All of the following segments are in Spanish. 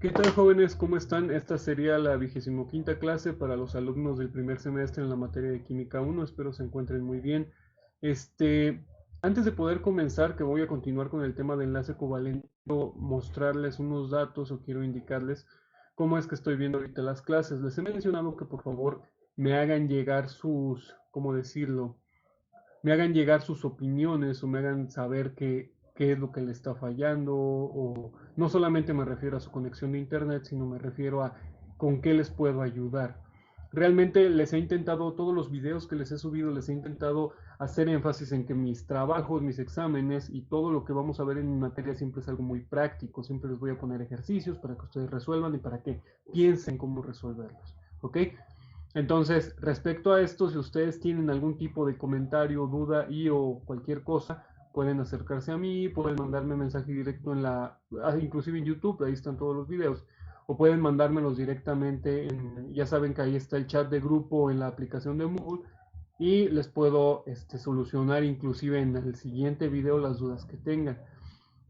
¿Qué tal, jóvenes? ¿Cómo están? Esta sería la 25ª clase para los alumnos del primer semestre en la materia de Química 1. Espero se encuentren muy bien. Este, Antes de poder comenzar, que voy a continuar con el tema de enlace covalente, quiero mostrarles unos datos o quiero indicarles cómo es que estoy viendo ahorita las clases. Les he mencionado que por favor me hagan llegar sus, ¿cómo decirlo? Me hagan llegar sus opiniones o me hagan saber qué es lo que le está fallando o no solamente me refiero a su conexión de internet, sino me refiero a con qué les puedo ayudar. Realmente les he intentado, todos los videos que les he subido, les he intentado hacer énfasis en que mis trabajos, mis exámenes y todo lo que vamos a ver en mi materia siempre es algo muy práctico. Siempre les voy a poner ejercicios para que ustedes resuelvan y para que piensen cómo resolverlos. ¿Ok? Entonces, respecto a esto, si ustedes tienen algún tipo de comentario, duda y o cualquier cosa, pueden acercarse a mí, pueden mandarme mensaje directo inclusive en YouTube, ahí están todos los videos, o pueden mandármelos directamente ya saben que ahí está el chat de grupo en la aplicación de Moodle y les puedo solucionar inclusive en el siguiente video las dudas que tengan.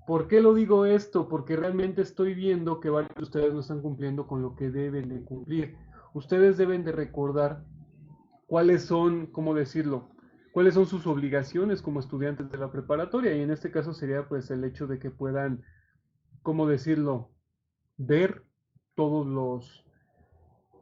¿Por qué lo digo esto? Porque realmente estoy viendo que varios de ustedes no están cumpliendo con lo que deben de cumplir. Ustedes deben de recordar cuáles son, ¿cómo decirlo? Cuáles son sus obligaciones como estudiantes de la preparatoria. Y en este caso sería pues el hecho de que puedan, ¿cómo decirlo? Ver todos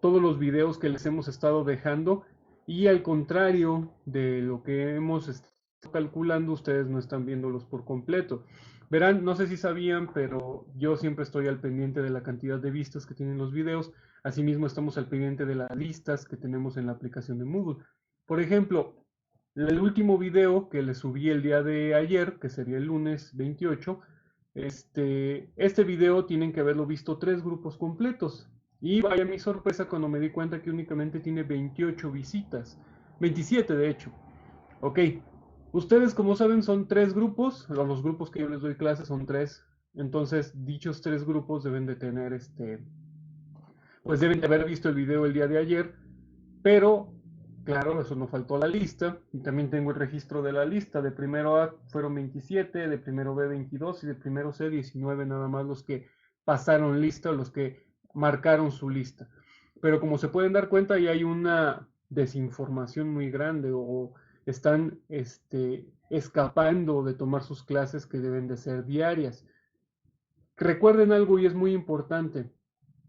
todos los videos que les hemos estado dejando y al contrario de lo que hemos estado calculando, ustedes no están viéndolos por completo. Verán, no sé si sabían, pero yo siempre estoy al pendiente de la cantidad de vistas que tienen los videos. Asimismo, estamos al pendiente de las listas que tenemos en la aplicación de Moodle. Por ejemplo, el último video que les subí el día de ayer, que sería el lunes 28, este video tienen que haberlo visto 3 grupos completos. Y vaya mi sorpresa cuando me di cuenta que únicamente tiene 28 visitas. 27 de hecho. Ok. Ustedes como saben son 3 grupos. Los grupos que yo les doy clases son 3. Entonces dichos 3 grupos deben de tener pues deben de haber visto el video el día de ayer. Pero, claro, eso no faltó a la lista. Y también tengo el registro de la lista. De primero A fueron 27, de primero B 22 y de primero C 19 nada más los que pasaron lista, los que marcaron su lista. Pero como se pueden dar cuenta, ya hay una desinformación muy grande o están escapando de tomar sus clases que deben de ser diarias. Recuerden algo y es muy importante.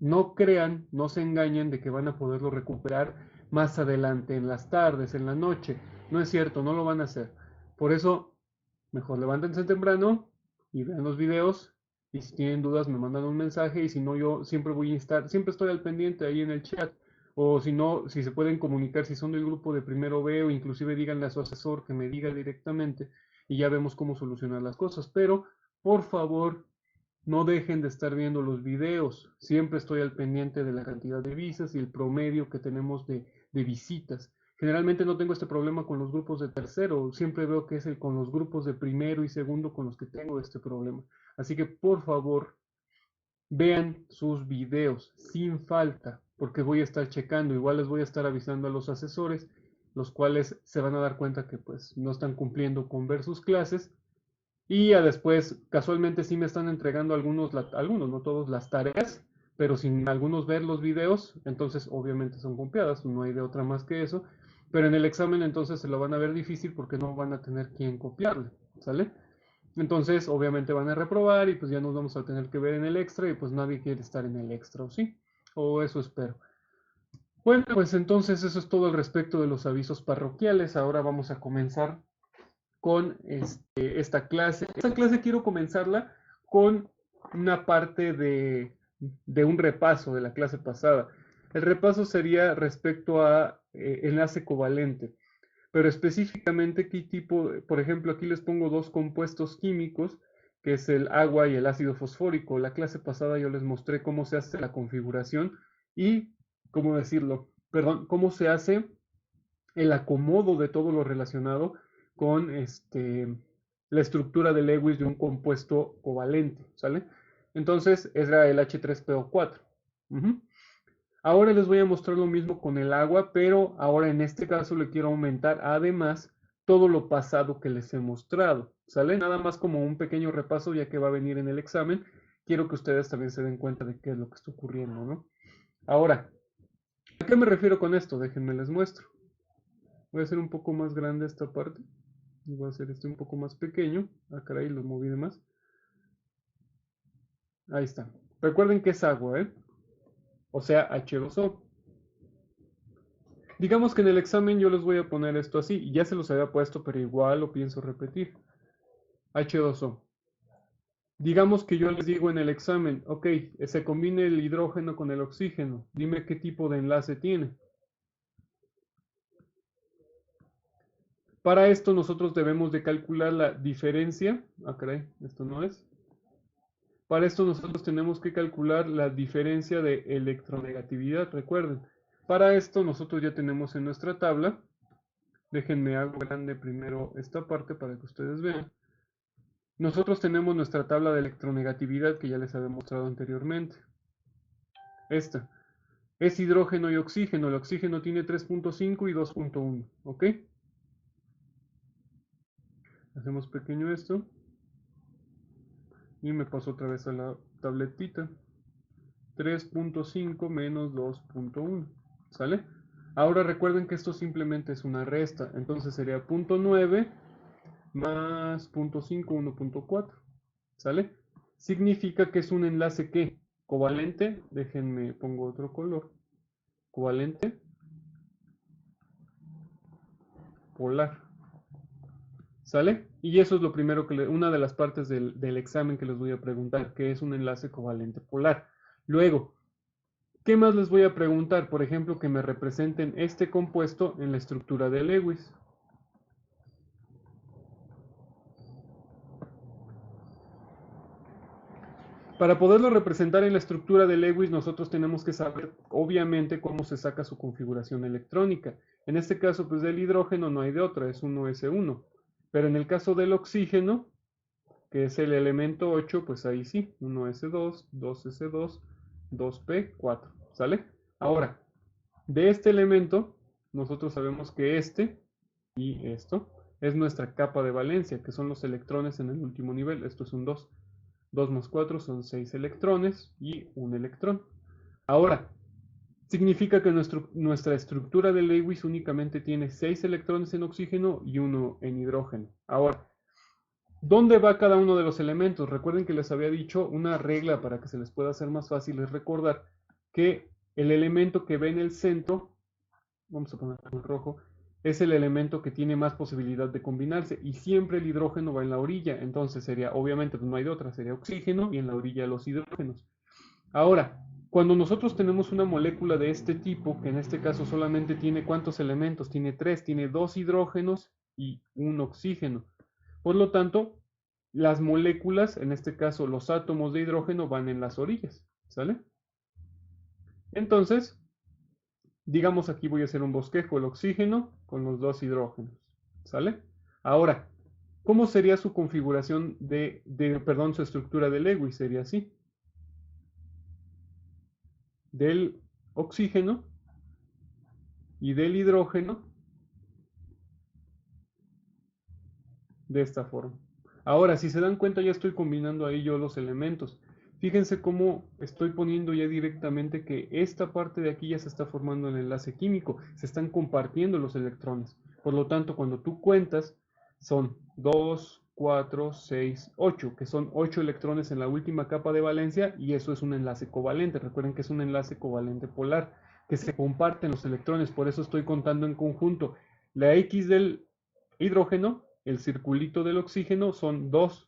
No crean, no se engañen de que van a poderlo recuperar más adelante, en las tardes, en la noche. No es cierto, no lo van a hacer. Por eso, mejor levántense temprano y vean los videos. Y si tienen dudas, me mandan un mensaje. Y si no, yo siempre voy a estar, siempre estoy al pendiente ahí en el chat. O si no, si se pueden comunicar, si son del grupo de primero B, o inclusive díganle a su asesor que me diga directamente. Y ya vemos cómo solucionar las cosas. Pero, por favor, no dejen de estar viendo los videos. Siempre estoy al pendiente de la cantidad de visas y el promedio que tenemos de visitas. Generalmente no tengo este problema con los grupos de tercero. Siempre veo que es con los grupos de primero y segundo con los que tengo este problema. Así que por favor, vean sus videos sin falta, porque voy a estar checando. Igual les voy a estar avisando a los asesores, los cuales se van a dar cuenta que pues no están cumpliendo con ver sus clases y ya después, casualmente sí me están entregando algunos, no todos, las tareas, pero sin algunos ver los videos, entonces obviamente son copiadas, no hay de otra más que eso, pero en el examen entonces se lo van a ver difícil porque no van a tener quien copiarle, ¿sale? Entonces obviamente van a reprobar y pues ya nos vamos a tener que ver en el extra y pues nadie quiere estar en el extra, ¿o sí? O eso espero. Bueno, pues entonces eso es todo al respecto de los avisos parroquiales. Ahora vamos a comenzar con esta clase. Esta clase quiero comenzarla con una parte de un repaso de la clase pasada. El repaso sería respecto a enlace covalente, pero específicamente qué tipo, por ejemplo, aquí les pongo 2 compuestos químicos, que es el agua y el ácido fosfórico. La clase pasada yo les mostré cómo se hace la configuración y, ¿cómo decirlo? Perdón, cómo se hace el acomodo de todo lo relacionado con la estructura de Lewis de un compuesto covalente, ¿sale? Entonces era el H3PO4. Uh-huh. Ahora les voy a mostrar lo mismo con el agua, pero ahora en este caso le quiero aumentar además todo lo pasado que les he mostrado, ¿sale? Nada más como un pequeño repaso ya que va a venir en el examen. quiero que ustedes también se den cuenta de qué es lo que está ocurriendo, ¿no? Ahora, ¿a qué me refiero con esto? Déjenme les muestro. Voy a hacer un poco más grande esta parte. Y voy a hacer este un poco más pequeño. Ah, caray, lo moví de más. Ahí está. Recuerden que es agua, ¿eh? O sea, H2O. Digamos que en el examen yo les voy a poner esto así. Y ya se los había puesto, pero igual lo pienso repetir. H2O. Digamos que yo les digo en el examen, ok, se combina el hidrógeno con el oxígeno. Dime qué tipo de enlace tiene. Para esto nosotros debemos de calcular la diferencia. Ah, caray, esto no es. Para esto nosotros tenemos que calcular la diferencia de electronegatividad, recuerden. Para esto nosotros ya tenemos en nuestra tabla. Déjenme hago grande primero esta parte para que ustedes vean. Nosotros tenemos nuestra tabla de electronegatividad que ya les había mostrado anteriormente. Esta. Es hidrógeno y oxígeno. El oxígeno tiene 3.5 y 2.1. ¿Ok? Hacemos pequeño esto. Y me paso otra vez a la tabletita. 3.5 menos 2.1. ¿Sale? Ahora recuerden que esto simplemente es una resta. Entonces sería 0.9 más 0.5, 1.4. ¿Sale? Significa que es un enlace ¿qué? Covalente. Déjenme pongo otro color. Covalente polar. ¿Sale? Y eso es lo primero una de las partes del examen que les voy a preguntar, que es un enlace covalente polar. Luego, ¿qué más les voy a preguntar? Por ejemplo, que me representen este compuesto en la estructura de Lewis. Para poderlo representar en la estructura de Lewis, nosotros tenemos que saber, obviamente, cómo se saca su configuración electrónica. En este caso, pues del hidrógeno no hay de otra, es 1s1. Pero en el caso del oxígeno, que es el elemento 8, pues ahí sí, 1s2, 2s2, 2p4, ¿sale? Ahora, de este elemento, nosotros sabemos que este y esto es nuestra capa de valencia, que son los electrones en el último nivel. Esto es un 2. 2 más 4 son 6 electrones y un electrón. Ahora, significa que nuestra estructura de Lewis únicamente tiene 6 electrones en oxígeno y 1 en hidrógeno. Ahora, ¿dónde va cada uno de los elementos? Recuerden que les había dicho una regla para que se les pueda hacer más fácil es recordar que el elemento que ve en el centro, vamos a ponerlo en rojo, es el elemento que tiene más posibilidad de combinarse y siempre el hidrógeno va en la orilla, entonces sería, obviamente pues no hay de otra, sería oxígeno y en la orilla los hidrógenos. Ahora, cuando nosotros tenemos una molécula de este tipo, que en este caso solamente tiene ¿cuántos elementos? Tiene 3, tiene 2 hidrógenos y un oxígeno. Por lo tanto, las moléculas, en este caso los átomos de hidrógeno, van en las orillas, ¿sale? Entonces, digamos aquí voy a hacer un bosquejo, el oxígeno con los 2 hidrógenos, ¿sale? Ahora, ¿cómo sería su configuración perdón, su estructura de Lewis? Sería así. Del oxígeno y del hidrógeno de esta forma. Ahora, si se dan cuenta, ya estoy combinando ahí yo los elementos. Fíjense cómo estoy poniendo ya directamente que esta parte de aquí ya se está formando el enlace químico. Se están compartiendo los electrones. Por lo tanto, cuando tú cuentas, son 2, 4, 6, 8, que son 8 electrones en la última capa de valencia y eso es un enlace covalente. Recuerden que es un enlace covalente polar, que se comparten los electrones. Por eso estoy contando en conjunto. La X del hidrógeno, el circulito del oxígeno son 2,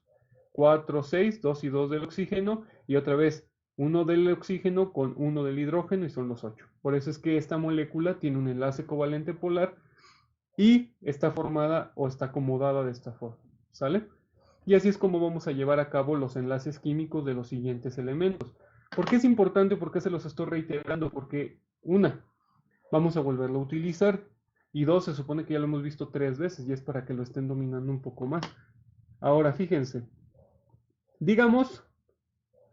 4, 6, 2 y 2 del oxígeno y otra vez 1 del oxígeno con 1 del hidrógeno y son los 8. Por eso es que esta molécula tiene un enlace covalente polar y está formada o está acomodada de esta forma, ¿sale? Y así es como vamos a llevar a cabo los enlaces químicos de los siguientes elementos. ¿Por qué es importante? ¿Por qué se los estoy reiterando? Porque una, vamos a volverlo a utilizar. Y dos, se supone que ya lo hemos visto 3 veces y es para que lo estén dominando un poco más. Ahora, fíjense. Digamos,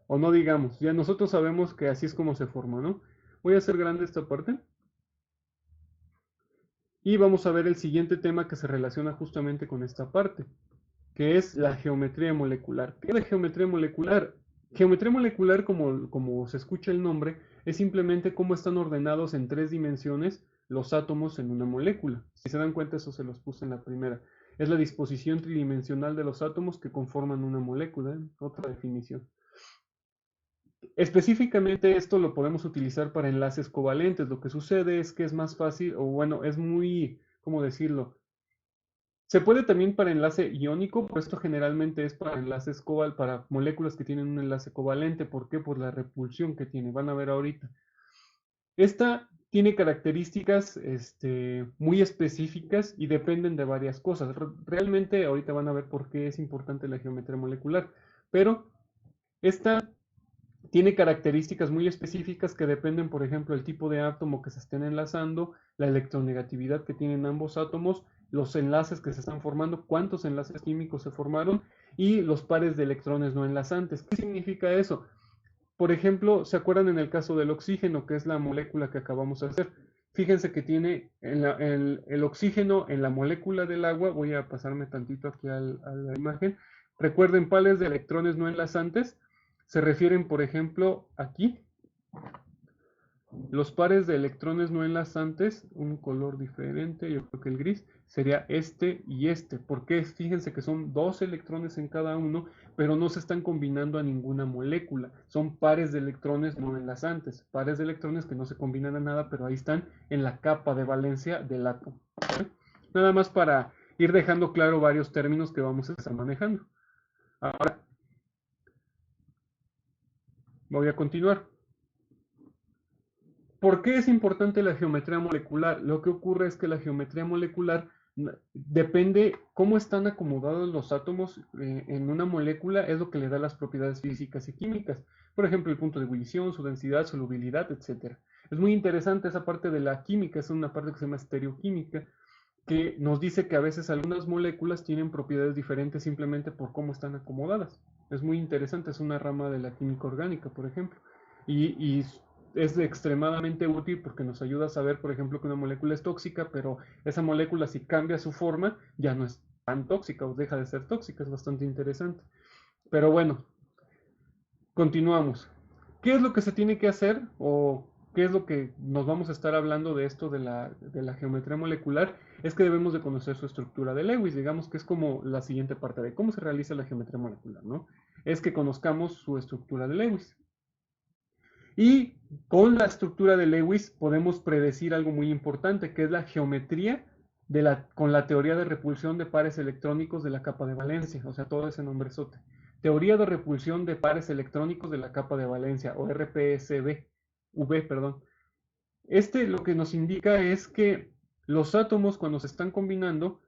o no digamos, ya nosotros sabemos que así es como se forma, ¿no? Voy a hacer grande esta parte. Y vamos a ver el siguiente tema que se relaciona justamente con esta parte, que es la geometría molecular. ¿Qué es la geometría molecular? Geometría molecular, como se escucha el nombre, es simplemente cómo están ordenados en tres dimensiones los átomos en una molécula. Si se dan cuenta, eso se los puse en la primera. Es la disposición tridimensional de los átomos que conforman una molécula, ¿eh? Otra definición. Específicamente esto lo podemos utilizar para enlaces covalentes. Lo que sucede es que es más fácil, o bueno, es muy, ¿cómo decirlo? Se puede también para enlace iónico, pero esto generalmente es para enlaces para moléculas que tienen un enlace covalente. ¿Por qué? Por la repulsión que tiene. Van a ver ahorita. Esta tiene características muy específicas y dependen de varias cosas. Realmente ahorita van a ver por qué es importante la geometría molecular. Pero esta tiene características muy específicas que dependen, por ejemplo, del tipo de átomo que se estén enlazando, la electronegatividad que tienen ambos átomos, los enlaces que se están formando, cuántos enlaces químicos se formaron y los pares de electrones no enlazantes. ¿Qué significa eso? Por ejemplo, ¿se acuerdan en el caso del oxígeno, que es la molécula que acabamos de hacer? Fíjense que tiene el oxígeno en la molécula del agua. Voy a pasarme tantito aquí a la imagen. Recuerden, pares de electrones no enlazantes se refieren, por ejemplo, aquí. Los pares de electrones no enlazantes, un color diferente, yo creo que el gris, sería este y este. Porque fíjense que son dos electrones en cada uno, pero no se están combinando a ninguna molécula. Son pares de electrones no enlazantes, pares de electrones que no se combinan a nada, pero ahí están en la capa de valencia del átomo. ¿Sí? Nada más para ir dejando claro varios términos que vamos a estar manejando. Ahora, voy a continuar. ¿Por qué es importante la geometría molecular? Lo que ocurre es que la geometría molecular depende cómo están acomodados los átomos en una molécula, es lo que le da las propiedades físicas y químicas. Por ejemplo, el punto de ebullición, su densidad, solubilidad, etc. Es muy interesante esa parte de la química, es una parte que se llama estereoquímica, que nos dice que a veces algunas moléculas tienen propiedades diferentes simplemente por cómo están acomodadas. Es muy interesante, es una rama de la química orgánica, por ejemplo. Y es extremadamente útil porque nos ayuda a saber, por ejemplo, que una molécula es tóxica, pero esa molécula si cambia su forma ya no es tan tóxica o deja de ser tóxica, es bastante interesante. Pero bueno, continuamos. ¿Qué es lo que se tiene que hacer o qué es lo que nos vamos a estar hablando de esto de la geometría molecular? Es que debemos de conocer su estructura de Lewis, digamos que es como la siguiente parte de cómo se realiza la geometría molecular, ¿no? Es que conozcamos su estructura de Lewis. Y con la estructura de Lewis podemos predecir algo muy importante, que es la geometría con la teoría de repulsión de pares electrónicos de la capa de valencia, o sea, todo ese nombrezote. Teoría de repulsión de pares electrónicos de la capa de valencia, o RPSV, perdón. Lo que nos indica es que los átomos cuando se están combinando,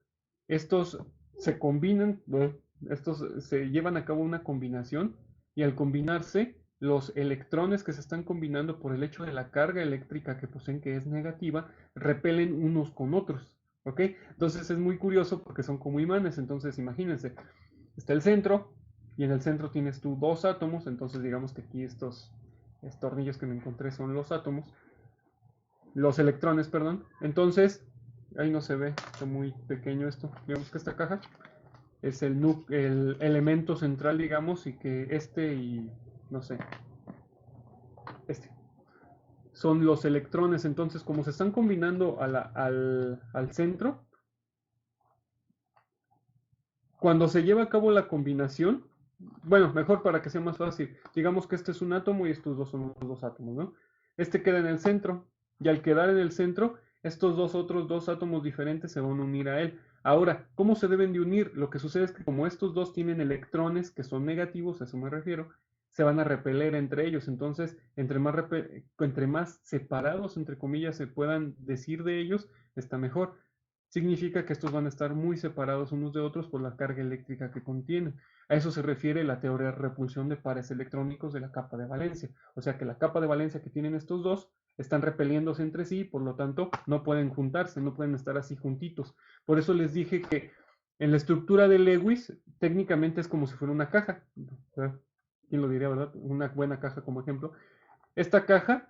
estos se combinan, bueno, estos se llevan a cabo una combinación y al combinarse, los electrones que se están combinando por el hecho de la carga eléctrica que poseen, que es negativa, repelen unos con otros. ¿Ok? Entonces es muy curioso porque son como imanes. Entonces imagínense, está el centro y en el centro tienes tú dos átomos. Entonces digamos que aquí estos tornillos que me encontré son los electrones, perdón. Entonces, ahí no se ve, está muy pequeño esto. Digamos que esta caja es el elemento central, digamos, y que no sé, este, son los electrones. Entonces, como se están combinando al centro, cuando se lleva a cabo la combinación, bueno, mejor para que sea más fácil, digamos que este es un átomo y estos dos son los dos átomos, ¿no? Este queda en el centro y al quedar en el centro, estos otros dos átomos diferentes se van a unir a él. Ahora, ¿cómo se deben de unir? Lo que sucede es que como estos dos tienen electrones que son negativos, a eso me refiero, se van a repeler entre ellos. Entonces, entre más separados, entre comillas, se puedan decir de ellos, está mejor. Significa que estos van a estar muy separados unos de otros por la carga eléctrica que contienen. A eso se refiere la teoría de repulsión de pares electrónicos de la capa de valencia. O sea que la capa de valencia que tienen estos dos están repeliéndose entre sí, por lo tanto no pueden juntarse, no pueden estar así juntitos. Por eso les dije que en la estructura de Lewis técnicamente es como si fuera una caja. ¿Quién lo diría, verdad? Una buena caja como ejemplo. Esta caja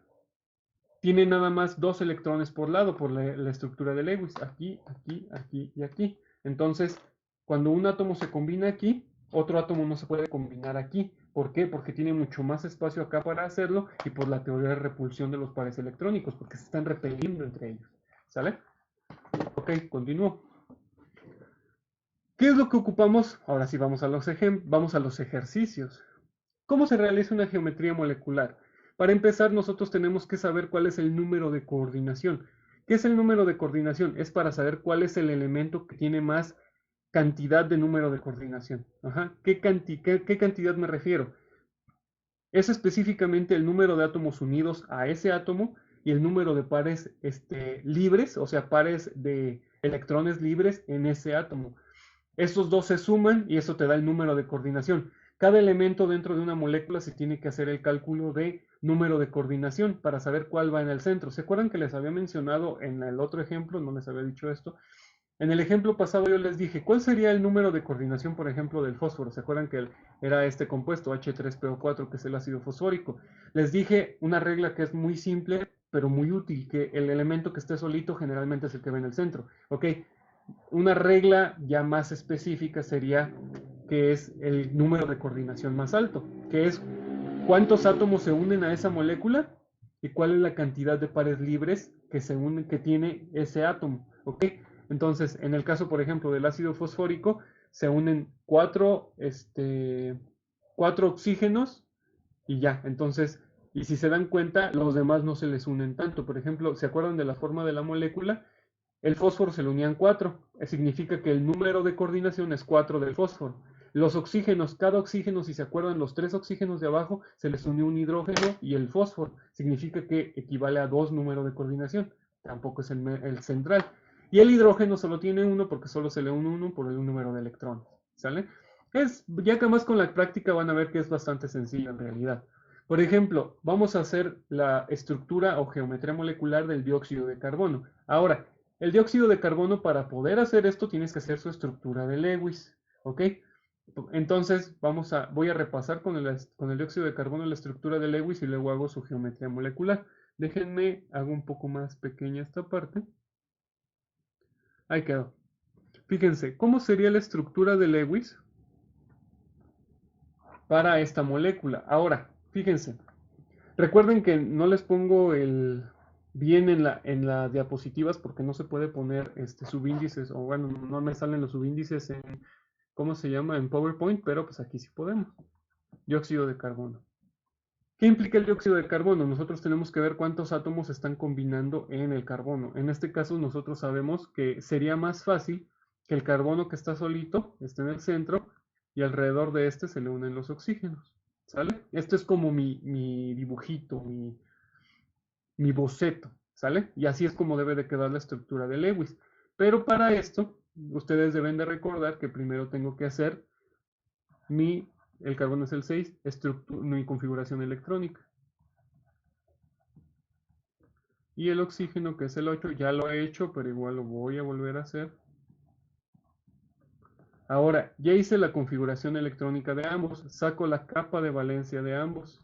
tiene nada más dos electrones por lado por la estructura de Lewis, aquí, aquí, aquí y aquí. Entonces, cuando un átomo se combina aquí, otro átomo no se puede combinar aquí, ¿Por qué? Porque tiene mucho más espacio acá para hacerlo y por la teoría de repulsión de los pares electrónicos, porque se están repeliendo entre ellos. ¿Sale? Ok, continúo. ¿Qué es lo que ocupamos? Ahora sí vamos a los ejercicios. ¿Cómo se realiza una geometría molecular? Para empezar, nosotros tenemos que saber cuál es el número de coordinación. ¿Qué es el número de coordinación? Es para saber cuál es el elemento que tiene más cantidad de número de coordinación. Ajá. ¿Qué cantidad me refiero? Es específicamente el número de átomos unidos a ese átomo y el número de pares libres, o sea, pares de electrones libres en ese átomo. Estos dos se suman y eso te da el número de coordinación. Cada elemento dentro de una molécula se tiene que hacer el cálculo de número de coordinación para saber cuál va en el centro. ¿Se acuerdan que les había mencionado en el otro ejemplo? No les había dicho esto. En el ejemplo pasado yo les dije, ¿cuál sería el número de coordinación, por ejemplo, del fósforo? ¿Se acuerdan que era este compuesto, H3PO4, que es el ácido fosfórico? Les dije una regla que es muy simple, pero muy útil, que el elemento que esté solito generalmente es el que va en el centro. ¿Ok? Una regla ya más específica sería que es el número de coordinación más alto, que es cuántos átomos se unen a esa molécula y cuál es la cantidad de pares libres que se unen, que tiene ese átomo, ¿ok? Entonces, en el caso, por ejemplo, del ácido fosfórico, se unen cuatro oxígenos y ya. Entonces, y si se dan cuenta, los demás no se les unen tanto. Por ejemplo, ¿se acuerdan de la forma de la molécula? El fósforo se le unían 4. Significa que el número de coordinación es 4 del fósforo. Los oxígenos, cada oxígeno, si se acuerdan, los 3 oxígenos de abajo, se les unió un hidrógeno y el fósforo. Significa que equivale a 2 números de coordinación. Tampoco es el central. Y el hidrógeno solo tiene 1 porque solo se le une 1 por el número de electrones. ¿Sale? Ya que más con la práctica van a ver que es bastante sencillo en realidad. Por ejemplo, vamos a hacer la estructura o geometría molecular del dióxido de carbono. Ahora, el dióxido de carbono, para poder hacer esto, tienes que hacer su estructura de Lewis, ¿ok? Entonces, voy a repasar con el dióxido de carbono la estructura de Lewis y luego hago su geometría molecular. Déjenme, hago un poco más pequeña esta parte. Ahí quedó. Fíjense, ¿cómo sería la estructura de Lewis para esta molécula? Ahora, fíjense, recuerden que no les pongo bien en las diapositivas porque no se puede poner subíndices, o bueno, no me salen los subíndices en, ¿cómo se llama? En PowerPoint, pero pues aquí sí podemos. Dióxido de carbono. ¿Qué implica el dióxido de carbono? Nosotros tenemos que ver cuántos átomos se están combinando en el carbono. En este caso nosotros sabemos que sería más fácil que el carbono que está solito esté en el centro y alrededor de este se le unen los oxígenos. ¿Sale? Esto es como mi dibujito, mi boceto, ¿sale? Y así es como debe de quedar la estructura de Lewis. Pero para esto, ustedes deben de recordar que primero tengo que hacer el carbono es el 6, mi configuración electrónica. Y el oxígeno, que es el 8, ya lo he hecho, pero igual lo voy a volver a hacer. Ahora, ya hice la configuración electrónica de ambos, saco la capa de valencia de ambos.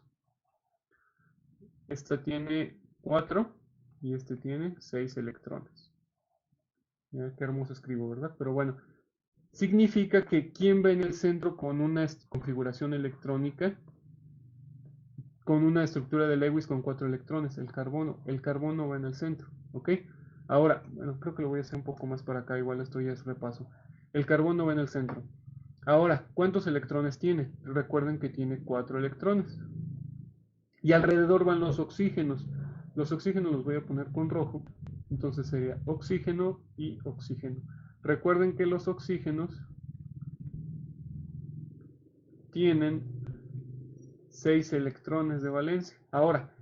Esta tiene 4 y este tiene 6 electrones. Mira qué hermoso escribo, ¿verdad? Pero bueno, significa que ¿quién va en el centro con una configuración electrónica? Con una estructura de Lewis con 4 electrones, el carbono. El carbono va en el centro, ¿ok? Ahora, bueno, creo que lo voy a hacer un poco más para acá, igual esto ya es repaso. El carbono va en el centro. Ahora, ¿cuántos electrones tiene? Recuerden que tiene 4 electrones. Y alrededor van los oxígenos. Los oxígenos los voy a poner con rojo. Entonces sería oxígeno y oxígeno. Recuerden que los oxígenos tienen 6 electrones de valencia. Ahora,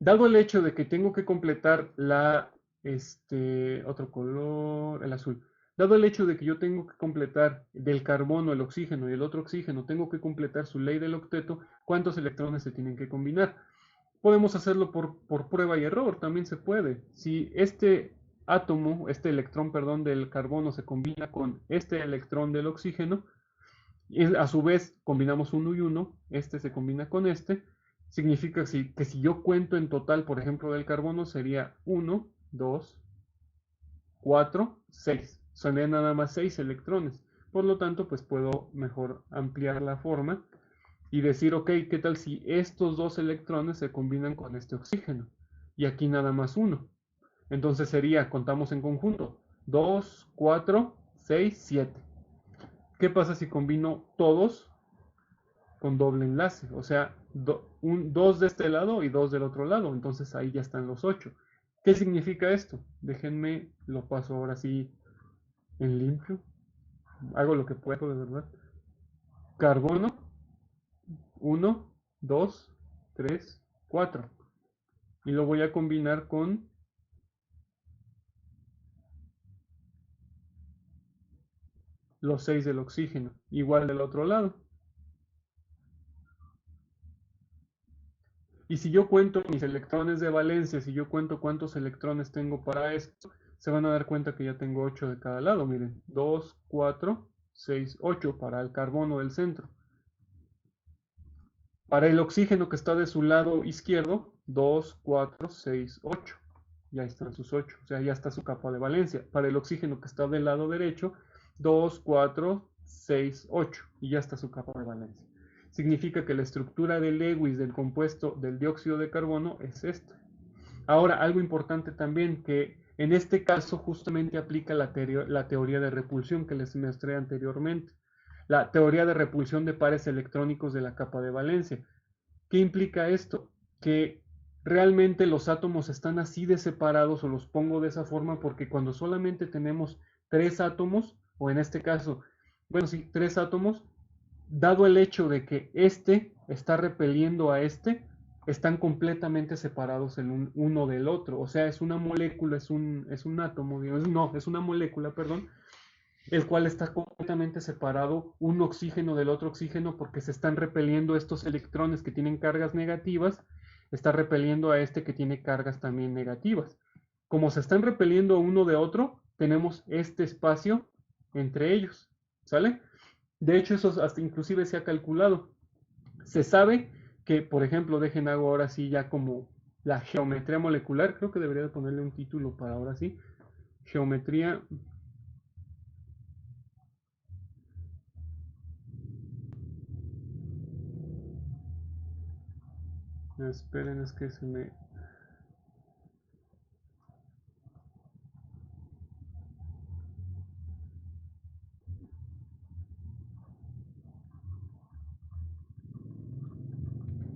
dado el hecho de que tengo que completar otro color, el azul. Dado el hecho de que yo tengo que completar del carbono el oxígeno y el otro oxígeno, tengo que completar su ley del octeto, ¿cuántos electrones se tienen que combinar? Podemos hacerlo por prueba y error, también se puede. Si este electrón, perdón, del carbono se combina con este electrón del oxígeno, y a su vez combinamos uno y uno, este se combina con este, significa que si yo cuento en total, por ejemplo, del carbono, sería 1, 2, 4, 6. Son nada más 6 electrones. Por lo tanto, pues puedo mejor ampliar la forma y decir, ok, ¿qué tal si estos dos electrones se combinan con este oxígeno? Y aquí nada más uno. Entonces sería, contamos en conjunto, 2, 4, 6, 7. ¿Qué pasa si combino todos con doble enlace? O sea, dos de este lado y dos del otro lado. Entonces ahí ya están los 8. ¿Qué significa esto? Déjenme, lo paso ahora sí en limpio. Hago lo que puedo, de verdad. Carbono, 1, 2, 3, 4. Y lo voy a combinar con los 6 del oxígeno. Igual del otro lado. Y si yo cuento mis electrones de valencia, si yo cuento cuántos electrones tengo para esto, se van a dar cuenta que ya tengo 8 de cada lado. Miren, 2, 4, 6, 8 para el carbono del centro. Para el oxígeno que está de su lado izquierdo, 2, 4, 6, 8. Ya están sus 8, o sea, ya está su capa de valencia. Para el oxígeno que está del lado derecho, 2, 4, 6, 8. Y ya está su capa de valencia. Significa que la estructura de Lewis del compuesto del dióxido de carbono es esta. Ahora, algo importante también, que en este caso justamente aplica la teoría de repulsión que les mostré anteriormente. La teoría de repulsión de pares electrónicos de la capa de valencia. ¿Qué implica esto? Que realmente los átomos están así de separados, o los pongo de esa forma porque cuando solamente tenemos tres átomos, o en este caso, bueno, sí, tres átomos, dado el hecho de que este está repeliendo a este, están completamente separados el uno del otro. O sea, es una molécula, es un átomo, no, es una molécula, perdón, el cual está completamente separado un oxígeno del otro oxígeno porque se están repeliendo estos electrones que tienen cargas negativas, está repeliendo a este que tiene cargas también negativas. Como se están repeliendo uno de otro, tenemos este espacio entre ellos, ¿sale? De hecho, eso hasta inclusive se ha calculado. Se sabe que, por ejemplo, dejen hago ahora sí ya como la geometría molecular, creo que debería de ponerle un título para ahora sí, geometría. Esperen, es que se me...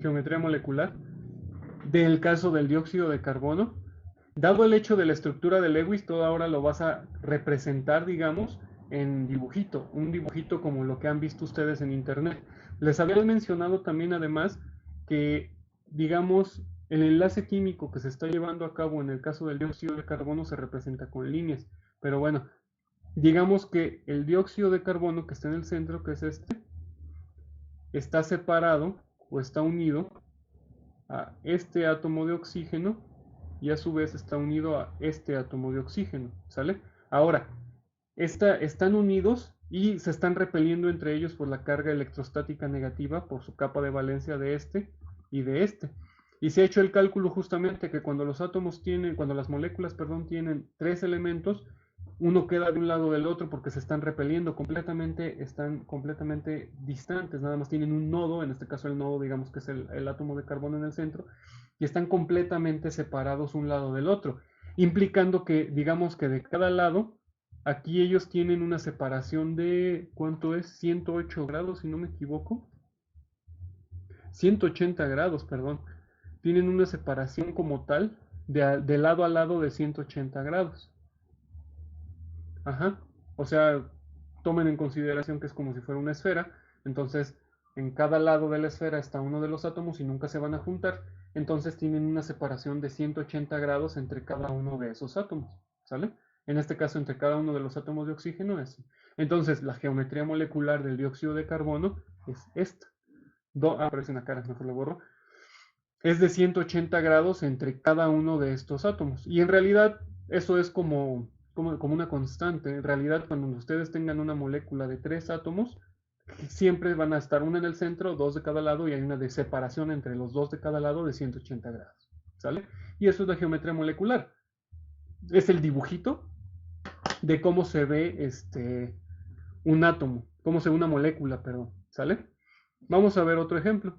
Geometría molecular del caso del dióxido de carbono. Dado el hecho de la estructura de Lewis, todo ahora lo vas a representar, digamos, en dibujito, un dibujito como lo que han visto ustedes en internet. Les había mencionado también además que, digamos, el enlace químico que se está llevando a cabo en el caso del dióxido de carbono se representa con líneas, pero bueno, digamos que el dióxido de carbono que está en el centro, que es este, está separado o está unido a este átomo de oxígeno y a su vez está unido a este átomo de oxígeno, ¿sale? Ahora, están unidos y se están repeliendo entre ellos por la carga electrostática negativa por su capa de valencia de este y de este. Y se ha hecho el cálculo justamente que cuando los átomos tienen, cuando las moléculas, perdón, tienen tres elementos, uno queda de un lado del otro porque se están repeliendo completamente, están completamente distantes, nada más tienen un nodo, en este caso el nodo digamos que es el átomo de carbono en el centro, y están completamente separados un lado del otro, implicando que digamos que de cada lado, aquí ellos tienen una separación de, ¿cuánto es? 108 grados, si no me equivoco. 180 grados, perdón. Tienen una separación como tal de lado a lado de 180 grados. Ajá. O sea, tomen en consideración que es como si fuera una esfera. Entonces, en cada lado de la esfera está uno de los átomos y nunca se van a juntar. Entonces tienen una separación de 180 grados entre cada uno de esos átomos. ¿Sale? En este caso, entre cada uno de los átomos de oxígeno es. Entonces, la geometría molecular del dióxido de carbono es esta. Aparece una cara, mejor lo borro. Es de 180 grados entre cada uno de estos átomos. Y en realidad eso es como una constante. En realidad cuando ustedes tengan una molécula de tres átomos, siempre van a estar una en el centro, dos de cada lado y hay una de separación entre los dos de cada lado de 180 grados. ¿Sale? Y eso es la geometría molecular. Es el dibujito de cómo se ve un átomo, cómo se ve una molécula, perdón. ¿Sale? Vamos a ver otro ejemplo.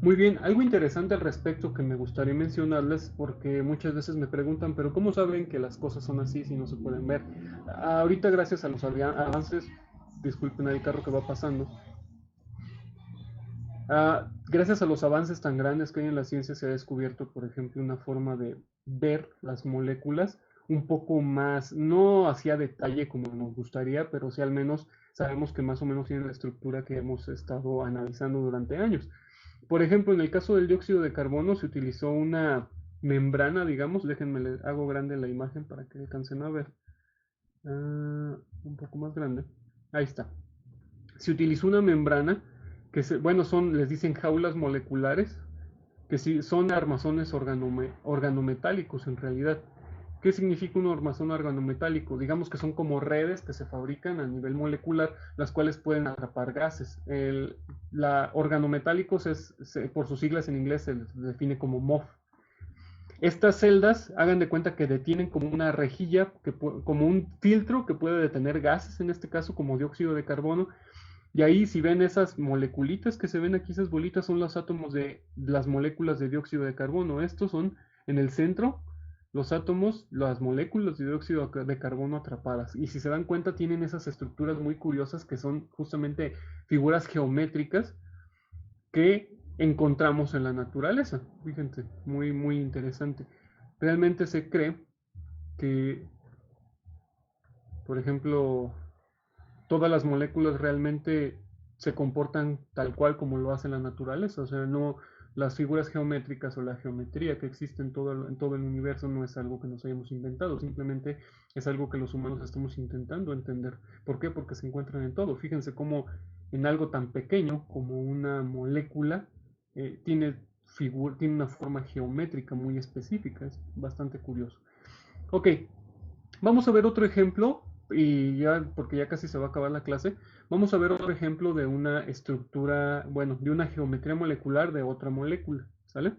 Muy bien, algo interesante al respecto que me gustaría mencionarles, porque muchas veces me preguntan, pero ¿cómo saben que las cosas son así si no se pueden ver? Ahorita gracias a los avances, disculpen el carro que va pasando, gracias a los avances tan grandes que hay en la ciencia se ha descubierto, por ejemplo, una forma de ver las moléculas un poco más, no hacia detalle como nos gustaría, pero sí al menos sabemos que más o menos tienen la estructura que hemos estado analizando durante años. Por ejemplo, en el caso del dióxido de carbono se utilizó una membrana, digamos, déjenme le hago grande la imagen para que alcancen a ver. Un poco más grande. Ahí está. Se utilizó una membrana que bueno, les dicen jaulas moleculares, que sí, son armazones organometálicos en realidad. ¿Qué significa un armazón organometálico? Digamos que son como redes que se fabrican a nivel molecular, las cuales pueden atrapar gases. Organometálicos por sus siglas en inglés se les define como MOF. Estas celdas, hagan de cuenta que detienen como una rejilla, como un filtro que puede detener gases, en este caso como dióxido de carbono, y ahí si ven esas moleculitas que se ven aquí, esas bolitas son los átomos de las moléculas de dióxido de carbono. Estos son en el centro los átomos, las moléculas de dióxido de carbono atrapadas. Y si se dan cuenta tienen esas estructuras muy curiosas que son justamente figuras geométricas que encontramos en la naturaleza. Fíjense, muy muy interesante. Realmente se cree que, por ejemplo, todas las moléculas realmente se comportan tal cual como lo hace la naturaleza, o sea, no las figuras geométricas o la geometría que existe en todo el universo no es algo que nos hayamos inventado, simplemente es algo que los humanos estamos intentando entender. ¿Por qué? Porque se encuentran en todo. Fíjense cómo en algo tan pequeño como una molécula tiene una forma geométrica muy específica, es bastante curioso. Ok, vamos a ver otro ejemplo, y ya, porque ya casi se va a acabar la clase, vamos a ver otro ejemplo de una estructura, bueno, de una geometría molecular de otra molécula, ¿sale?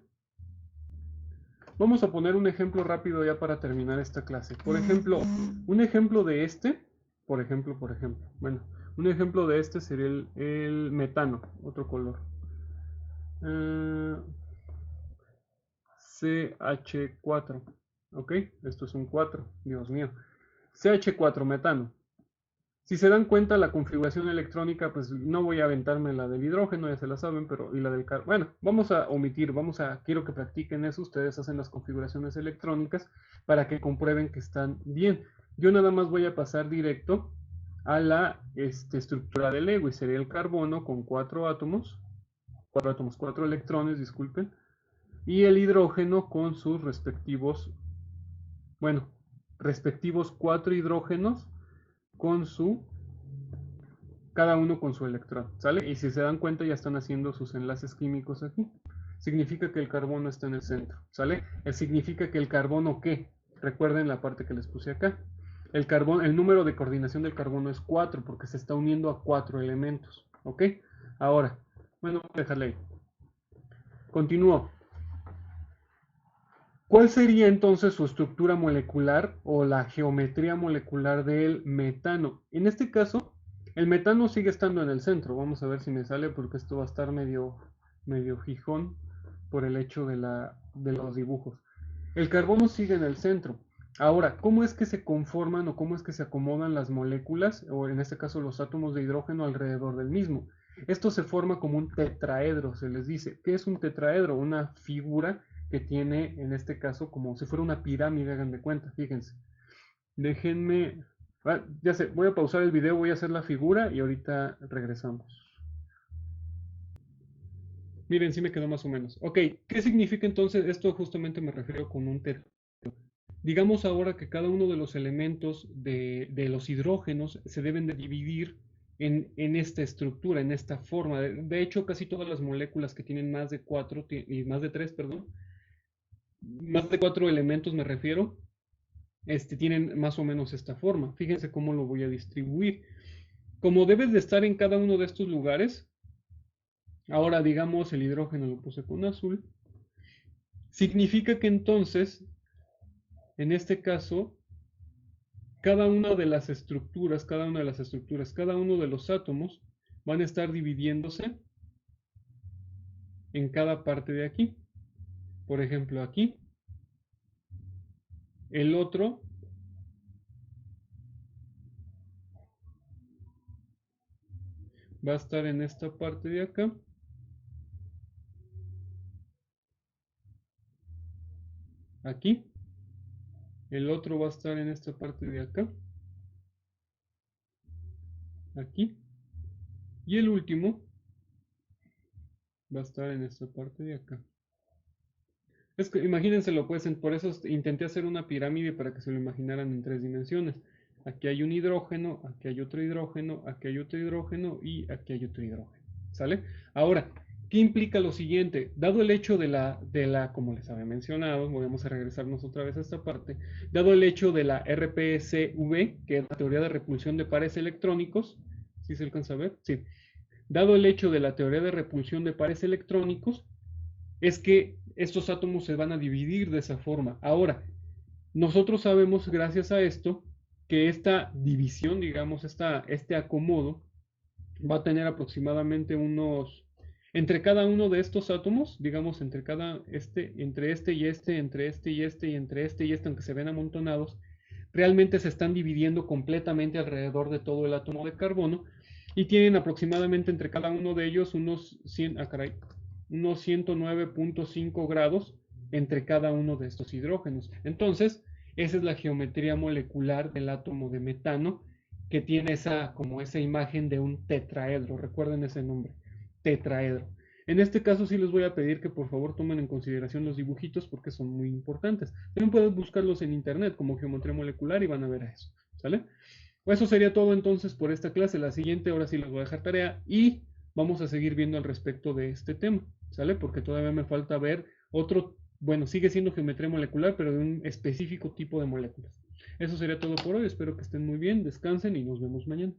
Vamos a poner un ejemplo rápido ya para terminar esta clase. Por ejemplo, un ejemplo de este, bueno, un ejemplo de este sería el metano, otro color. CH4, ¿ok? Esto es un 4, Dios mío. CH4, metano. Si se dan cuenta, la configuración electrónica, pues no voy a aventarme la del hidrógeno, ya se la saben, pero y la del carbono. Bueno, vamos a omitir, quiero que practiquen eso, ustedes hacen las configuraciones electrónicas para que comprueben que están bien. Yo nada más voy a pasar directo a la estructura del Lewis, sería el carbono con 4 electrones, disculpen, y el hidrógeno con sus bueno, respectivos 4 hidrógenos con cada uno con su electrón, ¿sale? Y si se dan cuenta ya están haciendo sus enlaces químicos aquí. Significa que el carbono está en el centro, ¿sale? Significa que el carbono, ¿qué? Recuerden la parte que les puse acá. El número de coordinación del carbono es 4 porque se está uniendo a 4 elementos, ¿ok? Ahora, bueno, déjale ahí. Continúo. ¿Cuál sería entonces su estructura molecular o la geometría molecular del metano? En este caso, el metano sigue estando en el centro. Vamos a ver si me sale porque esto va a estar medio fijón por el hecho de los dibujos. El carbono sigue en el centro. Ahora, ¿cómo es que se conforman o cómo es que se acomodan las moléculas, o en este caso los átomos de hidrógeno alrededor del mismo? Esto se forma como un tetraedro, se les dice. ¿Qué es un tetraedro? Una figura que tiene, en este caso, como si fuera una pirámide, hagan de cuenta, fíjense. Déjenme, ya sé, voy a pausar el video, voy a hacer la figura y ahorita regresamos. Miren, sí me quedó más o menos. Ok, ¿qué significa entonces? Esto justamente me refiero con un tetraedro. Digamos ahora que cada uno de los elementos de los hidrógenos se deben de dividir en esta estructura, en esta forma. De hecho, casi todas las moléculas que tienen más de 4, y más de 3, perdón, más de 4 elementos me refiero, tienen más o menos esta forma. Fíjense cómo lo voy a distribuir. Como debes de estar en cada uno de estos lugares, ahora digamos el hidrógeno lo puse con azul, significa que entonces, en este caso, cada una de las estructuras, cada uno de los átomos van a estar dividiéndose en cada parte de aquí. Por ejemplo, aquí. El otro va a estar en esta parte de acá. Aquí. El otro va a estar en esta parte de acá. Aquí. Y el último va a estar en esta parte de acá. Es que imagínenselo, pues, por eso intenté hacer una pirámide para que se lo imaginaran en 3 dimensiones. Aquí hay un hidrógeno, aquí hay otro hidrógeno, aquí hay otro hidrógeno y aquí hay otro hidrógeno. ¿Sale? Ahora, ¿qué implica lo siguiente? Dado el hecho como les había mencionado, vamos a regresarnos otra vez a esta parte, dado el hecho de la RPSV, que es la teoría de repulsión de pares electrónicos, ¿sí se alcanza a ver? Sí. Dado el hecho de la teoría de repulsión de pares electrónicos, es que estos átomos se van a dividir de esa forma. Ahora, nosotros sabemos gracias a esto que esta división, digamos, este acomodo, va a tener aproximadamente entre cada uno de estos átomos, digamos, entre este y este, entre este y este, y entre este y este, aunque se ven amontonados, realmente se están dividiendo completamente alrededor de todo el átomo de carbono y tienen aproximadamente entre cada uno de ellos unos 109.5 grados entre cada uno de estos hidrógenos. Entonces, esa es la geometría molecular del átomo de metano que tiene como esa imagen de un tetraedro. Recuerden ese nombre, tetraedro. En este caso sí les voy a pedir que por favor tomen en consideración los dibujitos porque son muy importantes. También pueden buscarlos en internet como geometría molecular y van a ver a eso. ¿Sale? Eso sería todo entonces por esta clase. La siguiente ahora sí les voy a dejar tarea y vamos a seguir viendo al respecto de este tema. ¿Sale? Porque todavía me falta ver otro, bueno, sigue siendo geometría molecular, pero de un específico tipo de moléculas. Eso sería todo por hoy. Espero que estén muy bien, descansen y nos vemos mañana.